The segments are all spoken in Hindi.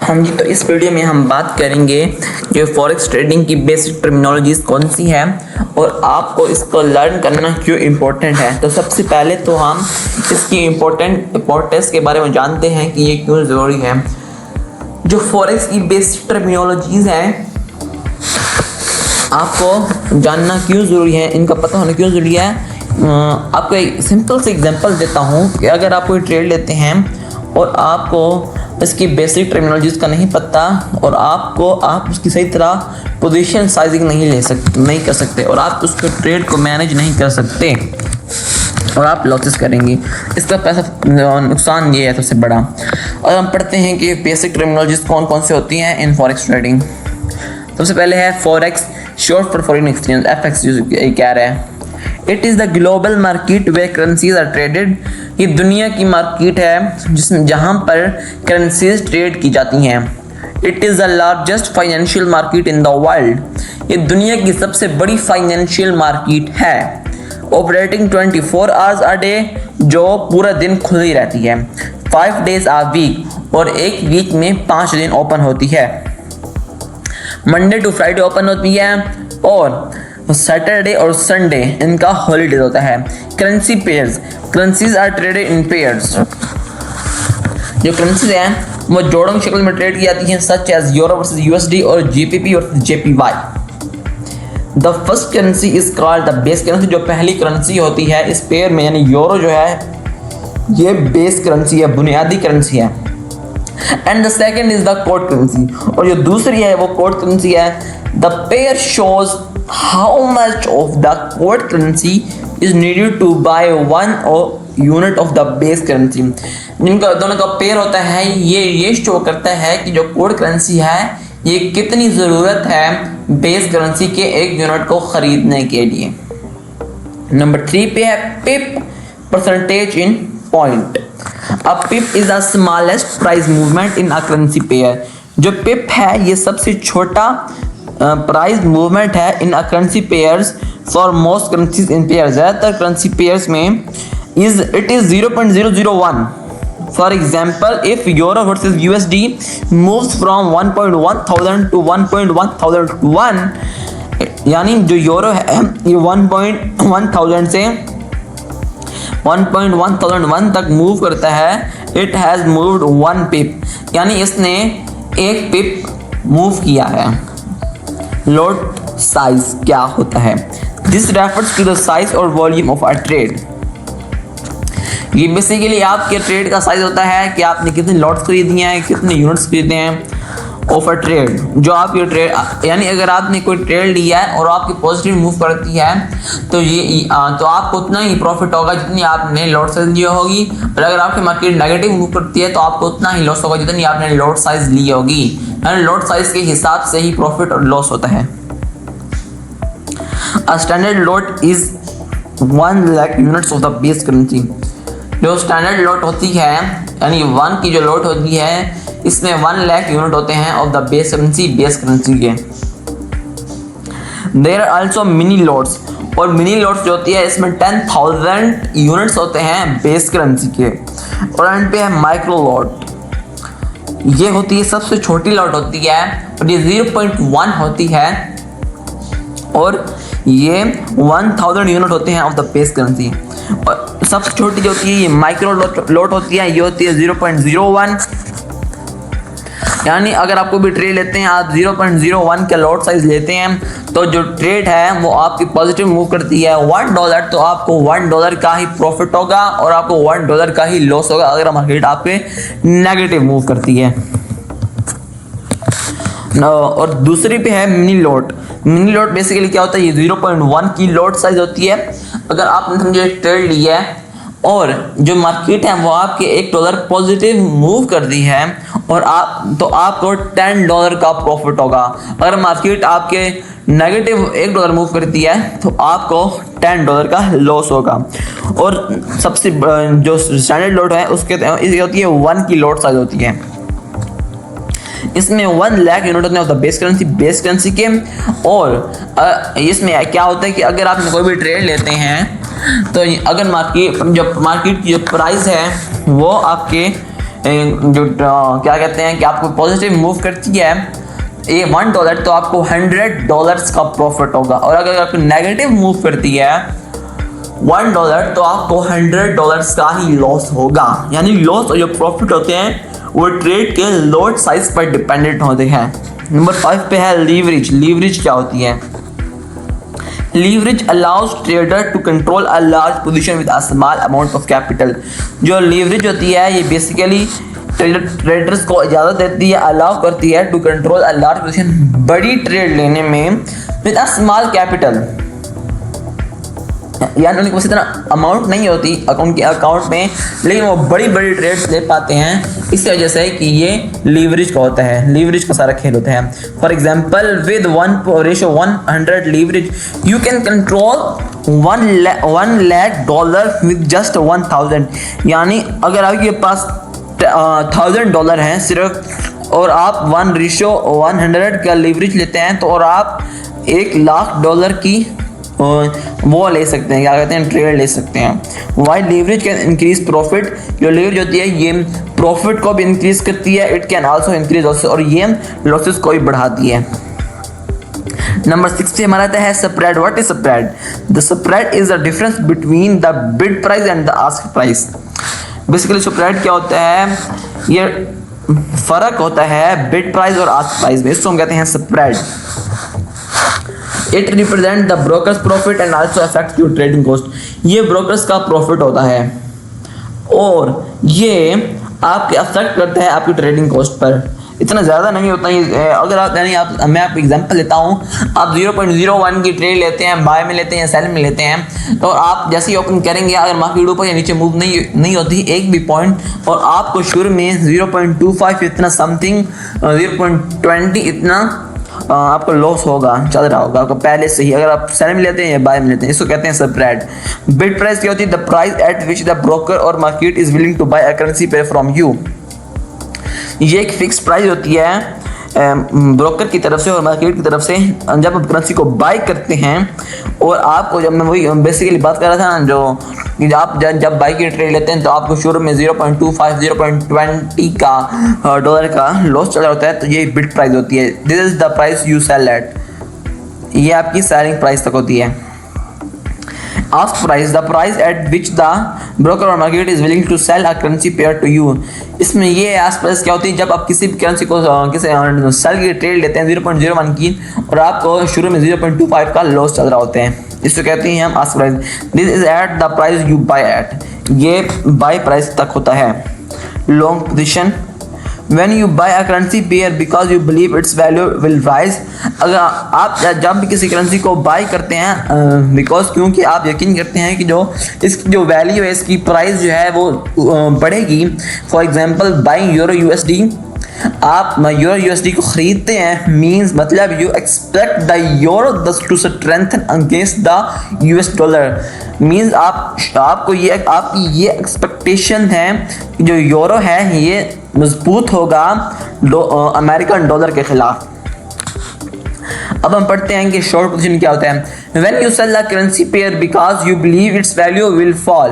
हाँ जी, तो इस वीडियो में हम बात करेंगे कि फॉरेक्स ट्रेडिंग की बेसिक टर्मिनोलॉजीज कौन सी है और आपको इसको लर्न करना क्यों इम्पोर्टेंट है। तो सबसे पहले तो हम इसकी इम्पोर्टेंस के बारे में जानते हैं कि ये क्यों ज़रूरी है। जो फॉरेक्स की बेसिक टर्मिनोलॉजीज हैं आपको जानना क्यों ज़रूरी है, इनका पता होना क्यों ज़रूरी है। आपको एक सिंपल से एग्जांपल देता हूँ कि अगर आप कोई ट्रेड लेते हैं और आपको इसकी बेसिक टर्मिनोलॉजीज का नहीं पता और आप उसकी सही तरह पोजीशन साइजिंग नहीं कर सकते और आप उसको ट्रेड को मैनेज नहीं कर सकते और आप लॉसेस करेंगे। इसका पैसा नुकसान ये है सबसे बड़ा। और हम पढ़ते हैं कि बेसिक टर्मिनोलॉजीज कौन कौन से होती हैं इन फॉरेक्स ट्रेडिंग। सबसे पहले है forex, short for foreign exchange, FX कह रहा है। It is the global market way currencies are traded. ये दुनिया की मार्केट है जिसमें जहाँ पर करेंसीज ट्रेड की जाती हैं। It is the largest financial market in the world. ये दुनिया की सबसे बड़ी फाइनेंशियल मार्केट है। ऑपरेटिंग 24 आवर्स अ डे, जो पूरा दिन खुली रहती है। 5 days a वीक, और एक वीक में 5 दिन ओपन होती है। मंडे टू फ्राइडे ओपन होती है और सैटरडे और संडे इनका हॉलीडे होता है। Currency pairs, currencies are traded in pairs. जो करेंसीज हैं वो जोड़ों की शक्ल में ट्रेड की जाती हैं, such as euro versus USD और GBP versus JPY. The first currency is called the base currency. जो पहली करेंसी होती है इस पेयर में, यानी यूरो जो है ये बेस करेंसी है, बुनियादी करेंसी है। And the second is the code currency, और जो दूसरी है वो कोड करेंसी है। The pair shows how much of the code currency is needed to buy one unit of the base currency. जिनका दोनों का पेयर होता है ये शो करता है कि जो कोड करेंसी है ये कितनी ज़रूरत है बेस करेंसी के एक यूनिट को खरीदने के लिए। नंबर 3 पे है pip, percentage in point. A pip is the smallest price movement in a currency pair। जो पिप है ये सबसे छोटा प्राइस मूवमेंट है in currency pairs for most currencies in pair. ज़्यादातर करेंसी पेयर्स में it is 0.001। For example, if euro versus USD moves from 1.1000 to 1.1001, यानी जो यूरो है ये 1.1000 से 1.1001 तक मूव करता है। इट हैज़ मूव्ड 1 पिप, यानी इसने 1 पिप मूव किया है। लॉट साइज क्या होता है? This refers to the size और वॉल्यूम ऑफ अ ट्रेड। ये बेसिकली आपके ट्रेड का साइज होता है कि आपने कितने लॉट्स खरीदी हैं, कितने यूनिट्स खरीदे हैं ऑफ अ ट्रेड। जो आपकी ट्रेड, यानी अगर आपने कोई ट्रेड लिया है और आपकी पॉजिटिव मूव करती है तो आपको उतना ही प्रॉफिट होगा जितनी आपने लॉट साइज ली होगी, और अगर आपकी मार्केट नेगेटिव मूव करती है तो आपको उतना ही लॉस होगा जितनी आपने लॉट साइज ली होगी। यानी लॉट साइज के हिसाब से ही प्रॉफिट और लॉस होता है। A standard lot is 1 lakh units of the base currency. जो स्टैंडर्ड लॉट होती है यानी 1 की जो लॉट होती है इसमें 1 लाख यूनिट होते हैं ऑफ द बेस करेंसी के। There are also mini lots, और मिनी लॉट्स जो होती है इसमें 10,000 यूनिट्स होते हैं बेस करेंसी के। और एंड पे है माइक्रो लॉट। ये होती है सबसे छोटी लॉट होती है और ये 0.1 होती है और ये 1000 यूनिट होते हैं ऑफ द बेस करेंसी। और सबसे छोटी जो होती है ये माइक्रो लॉट होती है, ये होती है 0.01। यानी अगर आपको भी ट्रेड लेते हैं, आप 0.01 का लॉट साइज लेते हैं तो जो ट्रेड है वो आपकी पॉजिटिव मूव करती है $1, तो आपको $1 का ही प्रॉफिट होगा और आपको $1 का ही लॉस होगा अगर मार्केट आपके नेगेटिव मूव करती है। और दूसरी पे है mini lot. Mini lot basically क्या होता है, ये 0.1 की लॉट साइज होती है। अगर आपने समझे ट्रेड लिया है और जो मार्केट है वो आपके $1 पॉजिटिव मूव कर दी है और आपको $10 का प्रॉफिट होगा। अगर मार्केट आपके नेगेटिव $1 मूव करती है तो आपको $10 का लॉस होगा। और सबसे जो स्टैंडर्ड लॉट है उसके होती है 1 की लॉट साइज होती है। इसमें 1 लाख यूनिट होते हैं ऑफ द बेस करेंसी के। और इसमें क्या होता है कि अगर आप कोई भी ट्रेड लेते हैं तो अगर मार्केट की जो प्राइस है वो आपके जो क्या कहते हैं कि आपको पॉजिटिव मूव करती है ये $1 तो आपको $100 का प्रॉफिट होगा, और अगर आपको नेगेटिव मूव करती है $1 तो आपको $100 का ही लॉस होगा। यानी लॉस और जो प्रॉफिट होते हैं वो ट्रेड के लॉट साइज पर डिपेंडेंट होते हैं। नंबर 5 पे है लीवरेज। लीवरेज क्या होती है? Leverage allows trader to control a large position with a small amount of capital. जो लीवरेज होती है ये बेसिकली ट्रेडर्स को इजाज़त देती है, अलाउ करती है to control a large position, बड़ी ट्रेड लेने में विद अ स्मॉल कैपिटल। यानी उनके पास इतना अमाउंट नहीं होती उनके अकाउंट में, लेकिन वो बड़ी बड़ी ट्रेड्स ले पाते हैं। इस वजह से कि ये लीवरेज का होता है, लीवरेज का सारा खेल होता है। For example with 1:100 leverage you can control $1 lakh with just 1000। यानी अगर आपके पास $1000 हैं सिर्फ, और आप 1:100 का लीवरेज लेते हैं तो और आप $1,00,000 की वो ले सकते हैं, क्या कहते हैं, ट्रेड ले सकते हैं। Why leverage can increase profit. जो लीवरेज होती है ये प्रॉफिट को भी इंक्रीज करती है, it can also increase losses, और ये लॉसेस को भी बढ़ाती है। नंबर 6 पे हमारा आता है spread. What is spread? The spread is the difference between the bid price and the ask price. Basically spread क्या होता है? ये फर्क होता है बिड प्राइस और आस्क प्राइस में, इसको हम कहते हैं spread. It represent the brokers profit and also affect your trading cost. ये ब्रोकर्स का प्रॉफिट होता है और ये आपके अफेक्ट करता है आपकी ट्रेडिंग कॉस्ट पर। इतना ज़्यादा नहीं होता है। अगर आप यानी मैं आपको एग्जांपल लेता हूँ, आप 0.01 की ट्रेड लेते हैं, बाय में लेते हैं, सेल में लेते हैं, तो आप जैसे ही ओपन करेंगे अगर मार्केट ऊपर या नीचे मूव नहीं होती एक भी पॉइंट, और आपको शुरू में 0.25 इतना समथिंग 0.20 इतना आपको लॉस होगा, चल रहा होगा आपको पहले से ही, अगर आप सेल में लेते हैं या बाय में लेते हैं। इसको कहते हैं स्प्रेड। बिड प्राइस क्या होती है? The price at which the broker और market is willing to buy a currency pair from you. ये एक फिक्स प्राइस होती है ब्रोकर की तरफ से और मार्केट की तरफ से, जब आप करेंसी को बाय करते हैं। और आपको जब मैं वही बेसिकली बात कर रहा था ना, जो आप जब बाय की ट्रेड लेते हैं तो आपको शुरू में 0.25 0.20 का डॉलर का लॉस चल रहा होता है, तो ये बिड प्राइस होती है। This is the price you sell at. ये आपकी सेलिंग प्राइस तक होती है। Ask price, the price at which the broker और market is willing to sell a currency pair to you. इसमें ये आस्क प्राइस क्या होती है? जब आप किसी भी करेंसी को सेल की ट्रेड लेते हैं 0.01 की, और आपको शुरू में 0.25 का लॉस चल रहा होते हैं, इसको कहते हैं हम ask price. This is at the price you buy at. ये बाय प्राइस तक होता है। Long position, when you buy a currency pair because you believe its value will rise। अगर आप जब भी किसी करेंसी को बाय करते हैं बिकॉज क्योंकि आप यकीन करते हैं कि जो इसकी जो वैल्यू है, इसकी प्राइस जो है वो बढ़ेगी। For example buying euro USD, आप यूरो यूएसडी को खरीदते हैं, मींस मतलब you expect the euro to strengthen against the US dollar. Means आपको ये आपकी ये एक्सपेक्टेशन है कि जो यूरो है ये मजबूत होगा अमेरिकन डॉलर के खिलाफ। अब हम पढ़ते हैं कि शॉर्ट पोजीशन क्या होता है। When you sell the currency pair because you believe its value will fall.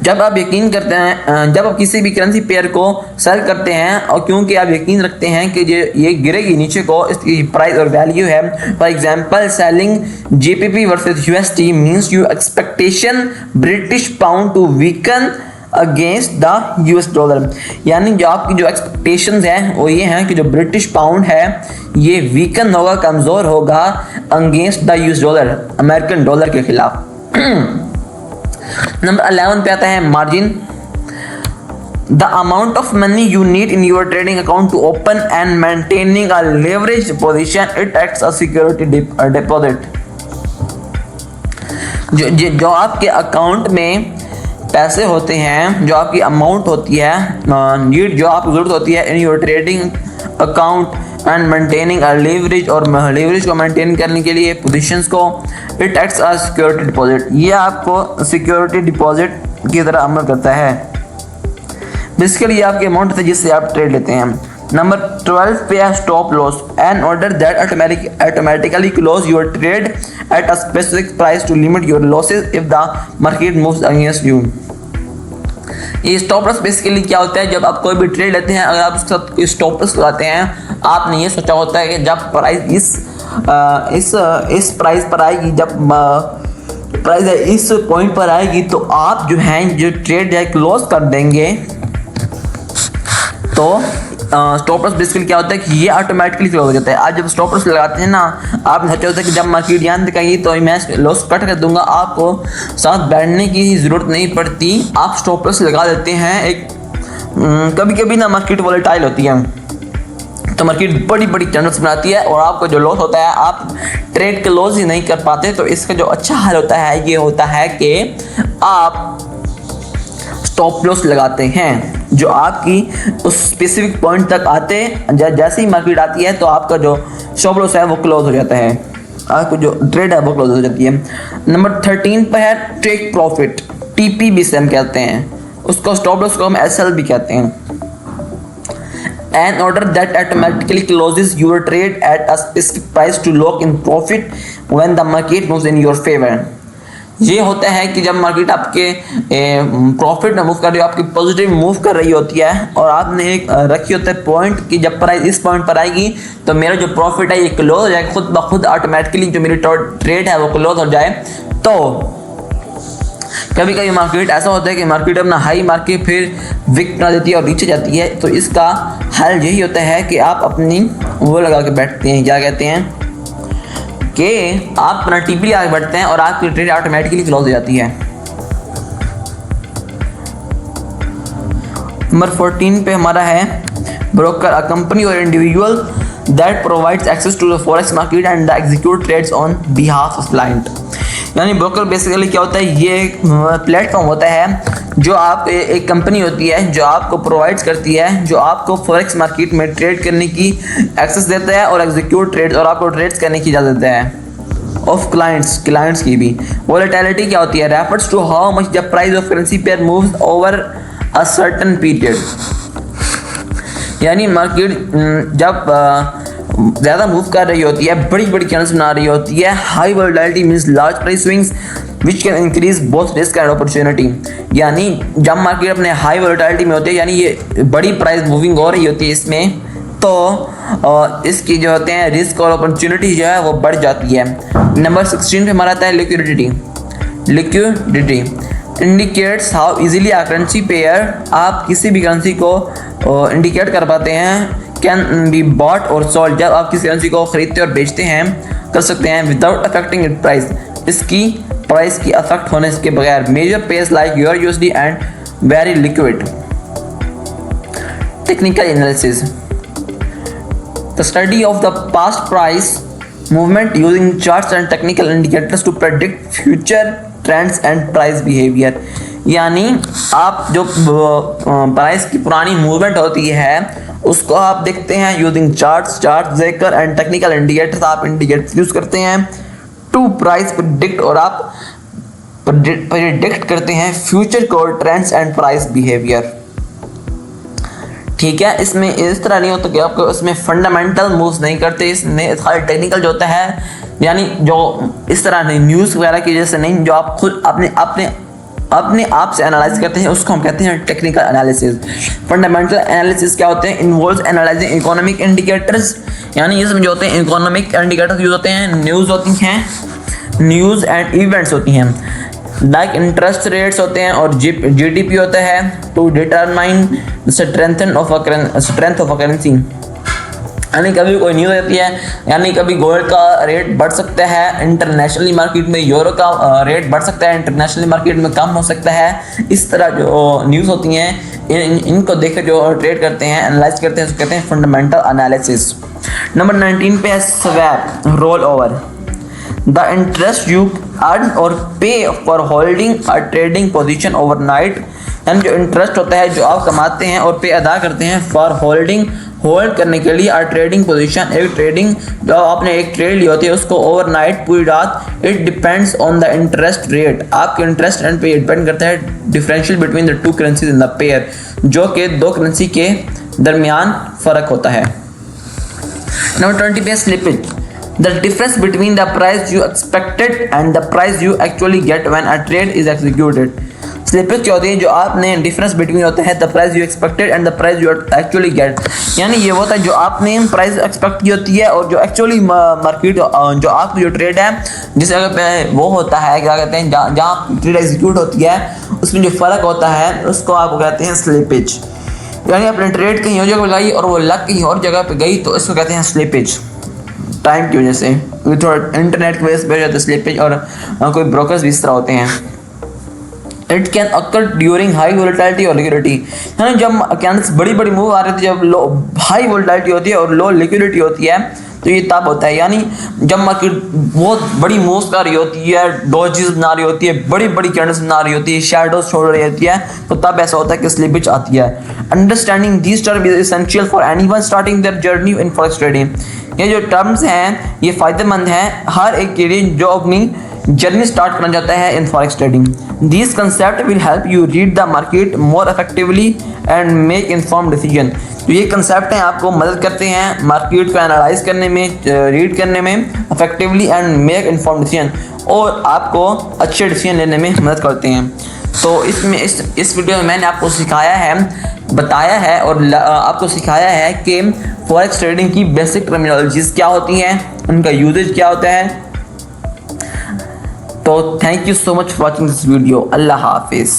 जब आप यकीन करते हैं, जब आप किसी भी करेंसी पेयर को सेल करते हैं और क्योंकि आप यकीन रखते हैं कि ये गिरेगी नीचे को, इसकी प्राइस और वैल्यू है। For example selling GBP versus USD means you expectation British pound to weaken against the US dollar. यानी जो आपकी जो एक्सपेक्टेशंस हैं वो ये हैं कि जो ब्रिटिश पाउंड है ये वीकन होगा, कमज़ोर होगा against the US dollar, American dollar के खिलाफ। नंबर 11 पे आता है margin. The amount of money you need in your trading account to open and maintaining a leverage position, it acts a security deposit. जो आपके अकाउंट में पैसे होते हैं, जो आपकी अमाउंट होती है, नीड जो आपकी जरूरत होती है इन your trading account and maintaining a leverage, और लेवरेज को मेंटेन करने के लिए पोजीशंस को, it acts a security deposit. ये आपको सिक्योरिटी डिपॉजिट की तरह अमल करता है। बेसिकली ये आपकी अमाउंट है जिससे आप ट्रेड लेते हैं। नंबर 12 पे है stop loss, an order that automatically close your trade at a specific price to limit your losses if the market moves against you। ये स्टॉप लॉस बेसिकली क्या होता है, जब आप कोई भी ट्रेड लेते हैं, अगर आप उसके साथ स्टॉप लॉस लगाते हैं, आपने ये सोचा होता है कि जब प्राइस इस प्राइस पर आएगी, जब प्राइस इस पॉइंट पर आएगी तो आप जो है जो ट्रेड है क्लोज कर देंगे। तो स्टॉप लॉस बेसिकली क्या होता है कि ये ऑटोमेटिकली क्लोज हो जाता है। आप जब स्टॉप लॉस लगाते हैं ना, आपने सोचा होता है कि जब मार्केट यहाँ दिखाएगी तो मैं लॉस कट कर दूंगा, आपको साथ बैठने की ज़रूरत नहीं पड़ती, आप स्टॉप लॉस लगा देते हैं। एक कभी कभी ना मार्केट वोलेटाइल होती है, तो मार्केट बड़ी बड़ी कैंडल्स बनाती है और आपको जो लॉस होता है आप ट्रेड क्लोज ही नहीं कर पाते। तो इसका जो अच्छा हल होता है ये होता है कि आप स्टॉप लॉस लगाते हैं, जो आपकी उस स्पेसिफिक पॉइंट तक आते जैसे ही मार्केट आती है तो आपका जो स्टॉप लॉस है वो क्लोज हो जाता है, आपको जो ट्रेड है वो क्लोज हो जाती है। नंबर 13 पर है टेक प्रॉफिट, टीपी भी से हम कहते हैं, उसको स्टॉप लॉस को हम एसएल भी कहते हैं। An order that automatically closes your trade at a specific price to lock in profit when the market moves in your favor। ये होता है कि जब मार्केट आपके प्रॉफिट में मूव कर रही हो, आपकी पॉजिटिव मूव कर रही होती है और आपने एक रखी होता है पॉइंट कि जब प्राइस इस पॉइंट पर आएगी तो मेरा जो प्रॉफिट है ये क्लोज हो जाएगा, खुद ब खुद ऑटोमेटिकली जो मेरी ट्रेड है वो क्लोज हो जाए। तो कभी कभी मार्केट ऐसा होता है कि मार्केट अपना हाई मार के फिर विक बना देती है और नीचे जाती है, तो इसका हल यही होता है कि आप अपनी वो लगा के बैठते हैं, क्या कहते हैं कि आप अपना टीपी लगा के बैठते हैं और आपकी ट्रेड ऑटोमेटिकली क्लोज हो जाती है। नंबर 14 पे हमारा है broker, a company or individual that provides access to the forex market and the execute trades on behalf of client. यानी ब्रोकर बेसिकली क्या होता है, ये एक प्लेटफॉर्म होता है जो आप एक कंपनी होती है जो आपको प्रोवाइड्स करती है, जो आपको फॉरेक्स मार्केट में ट्रेड करने की एक्सेस देता है और एग्जीक्यूट ट्रेड्स और आपको ट्रेड्स करने की इजाज़त देता है ऑफ क्लाइंट्स की भी। वोलेटिलिटी क्या होती है, refers to how much the price of currency pair moves over a certain period. यानी मार्केट जब ज़्यादा मूव कर रही होती है, बड़ी बड़ी कैंडल्स बना रही होती है, high volatility means large price swings which can increase both risk and opportunity. यानी जब मार्केट अपने हाई वोलेटिलिटी में होती है, यानी ये बड़ी प्राइस मूविंग हो रही होती है इसमें, तो इसकी जो होते हैं रिस्क और अपॉर्चुनिटी जो है वो बढ़ जाती है। नंबर 16 पे हमारा आता है liquidity indicates how easily a currency pair, आप किसी भी करेंसी को इंडिकेट कर पाते हैं, कैन बी बॉट और सोल्ड, जब आप किसी करेंसी को खरीदते और बेचते हैं कर सकते हैं विदाउट अफेक्टिंग इट प्राइस, इसकी प्राइस की अफेक्ट होने के बगैर। Major pairs like your USD and very liquid. Technical analysis, the study of the past price movement using charts and technical indicators to predict future trends and price behavior। यानी आप जो प्राइस की पुरानी मूवमेंट होती है उसको आप देखते हैं यूजिंग चार्ट्स देखकर एंड टेक्निकल इंडिकेटर्स, आप इंडिकेटर्स यूज करते हैं टू प्राइस प्रेडिक्ट, और आप प्रेडिक्ट करते हैं फ्यूचर को ट्रेंड्स एंड प्राइस बिहेवियर। ठीक है, इसमें इस तरह नहीं होता कि आपको इसमें फंडामेंटल मूव्स नहीं करते, इसमें खाली टेक्निकल जो होता है, यानी जो इस तरह नहीं न्यूज़ वगैरह की वजह से नहीं, जो आप खुद अपने आप से एनालाइज करते हैं उसको हम कहते हैं टेक्निकल एनालिसिस। फंडामेंटल एनालिसिस क्या होते हैं, इन्वॉल्व्स एनालाइजिंग इकोनॉमिक इंडिकेटर्स, यानी इसमें जो होते हैं इकोनॉमिक इंडिकेटर्स यूज होते हैं, न्यूज़ होती हैं, न्यूज़ एंड इवेंट्स होती हैं, लाइक इंटरेस्ट रेट्स होते हैं और जीडीपी होता है, to determine strength of a currency. यानी कभी कोई न्यूज़ होती है, यानी कभी गोल्ड का रेट बढ़ सकता है इंटरनेशनली मार्केट में, यूरो का रेट बढ़ सकता है इंटरनेशनल मार्केट में, कम हो सकता है। इस तरह जो न्यूज़ होती हैं इनको देख जो ट्रेड करते हैं, एनालाइज करते हैं, उसको कहते हैं फंडामेंटल एनालिसिस। नंबर 19 पे है swap roll over, the interest you earn और पे for holding a trading position overnight. यानी जो इंटरेस्ट होता है जो आप कमाते हैं और पे अदा करते हैं फॉर होल्ड करने के लिए, ट्रेडिंग पोजीशन, एक ट्रेडिंग जो आपने एक ट्रेड ली होती है उसको ओवरनाइट पूरी रात। It depends on the interest rate, आपके इंटरेस्ट रेट पे डिपेंड करता है differential between the two currencies in the pair, जो कि दो करेंसी के दरमियान फ़र्क होता है। नंबर 20 पे slippage, the difference between the price you expected and the price you actually get when a trade is executed। Slippage क्या होती है, जो आपने डिफरेंस बिटवीन होता है the price you expected and the price you actually get, यानी ये होता है जो आपने प्राइस एक्सपेक्ट की होती है और जो एक्चुअली मार्केट जो आपकी जो ट्रेड है जिस जगह पे वो होता है, क्या कहते हैं, जहाँ ट्रेड एग्जीक्यूट होती है उसमें जो फ़र्क होता है उसको आप कहते हैं स्लिपेज। यानी अपने ट्रेड कहीं और जगह लगाई और वो लग कहीं और जगह पे गई तो इसको कहते हैं स्लिपेज। टाइम की वजह से, थोड़ा इंटरनेट की वजह से हो जाता है स्लिपेज, और कोई ब्रोकर्स भी इस तरह होते हैं। It can occur during high volatility और लिक्विडिटी, यानी जब कैंडल्स बड़ी बड़ी मूव आ रही थी, जब लो हाई वोलेटिलिटी होती है और लो लिक्विडिटी होती है तो ये तब होता है। यानी जब मार्केट बहुत बड़ी मूव्स कर रही होती है, डॉजेस बना रही होती है, बड़ी बड़ी कैंडल्स बना रही होती है, शैडोज छोड़ रही होती है, तो तब ऐसा होता है कि स्लिपेज आती है। Understanding this term is essential for anyone starting their journey in forex trading. ये जो टर्म्स हैं ये फ़ायदेमंद हैं हर एक के लिए जो अपनी जर्नी स्टार्ट करना चाहता है in forex trading. This concept will help you read the market more effectively and make informed decision. तो ये कंसेप्ट हैं आपको मदद करते हैं मार्केट को एनालाइज करने में, रीड करने में effectively and make informed decision, और आपको अच्छे डिसीजन लेने में मदद करते हैं। तो इसमें इस वीडियो में मैंने आपको सिखाया है, बताया है और आपको सिखाया है कि फॉरेक्स ट्रेडिंग की बेसिक टर्मिनोलॉजीज क्या होती हैं, उनका यूजेज क्या होता है। तो thank you so much for watching this video. अल्लाह हाफिज़।